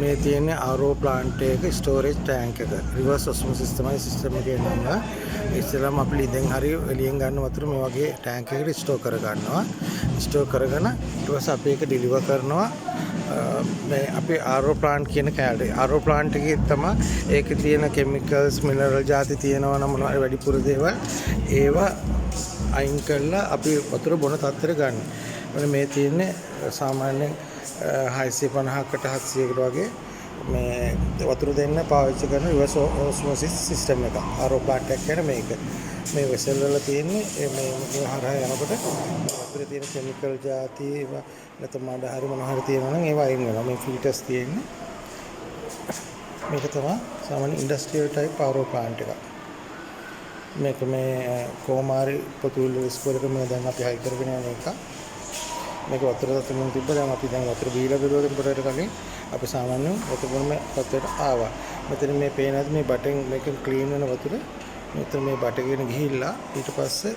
මේ තියෙන්නේ RO plant එකක storage tank එක. reverse osmosis තමයි system එකේ නම. ඉස්සෙල්ලාම අපි ලිඳෙන් හරි එළියෙන් ගන්න වතුර මේ වගේ tank එකකට store කර ගන්නවා. store කරගෙන ඊට පස්සේ අපි ඒක deliver කරනවා මේ අපේ RO plant කියන කැලේ. RO plant එකේ තමයි ඒකේ තියෙන chemicals mineral ಜಾති තියෙනවා නම් මොනවා වැඩිපුර දේවල් ඒවා අයින් කරලා අපි වතුර බොන තත්ත්වයට ගන්න. මේ තියෙන්නේ සාමාන්‍යයෙන් 650කට 700කට වගේ මේ වතුර දෙන්න පාවිච්චි කරන reverse osmosis system එක. RO plant එක කියන්නේ මේක. මේ වෙසල් වල තියෙන්නේ මේ හරහා යනකොට වතුරේ තියෙන chemical ಜಾති නැත්නම් මඩ හරි මොනවා හරි තියෙනවා නම් ඒවා අයින් වෙනවා. මේ filters තියෙන්නේ. මේක තමයි සාමාන්‍ය industrial type RO plant එක. මේක මේ කොමාරි පොතුල් ස්කෝලේක මේ දැන් අපි හයි කරගෙන යන එක. මේක වතුර තත්ත්වෙම තිබ්බ දැන් අපි දැන් වතුර බීලා බෙදුවා පොරේට කලින් අපි සාමාන්‍යයෙන් වතුර බොන තත්ත්වයට ආවා. මෙතන මේ පේනද මේ බටෙන් මේකෙන් ක්ලීන් වෙන වතුර මෙතන මේ බටගෙන ගිහිල්ලා ඊට පස්සේ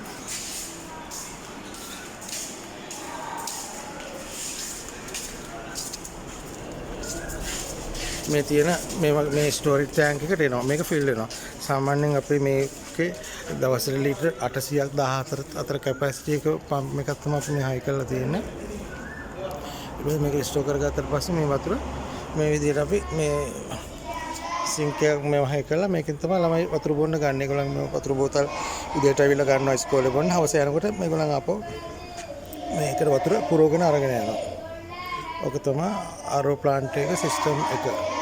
මේ තියෙන මේ ස්ටෝරේජ් ටැංක් එකට එනවා. මේක ෆිල් වෙනවා. සාමාන්‍යයෙන් අපි මේකේ දවසට ලීටර් 800ක් 14 අතර කැපැසිටි එක පම්ප් එකක් තමයි අපි මේ හයි කරලා තියෙන්නේ. ඊට මේක ස්ටෝර් කරගත්තාට පස්සේ මේ වතුර මේ විදිහට අපි මේ සිංක් එකක් මේ හයි කරලා මේකෙන් තමයි ළමයි වතුර බොන්න ගන්න. ඒගොල්ලන් මේ වතුර බෝතල් උදේට අවිලා ගන්නවා ඉස්කෝලේ බොන්න. හවස යනකොට මේගොල්ලන් ආපහු මේකට වතුර පුරවගෙන අරගෙන යනවා. ඔක තමයි RO plant එක සිස්ටම් එක.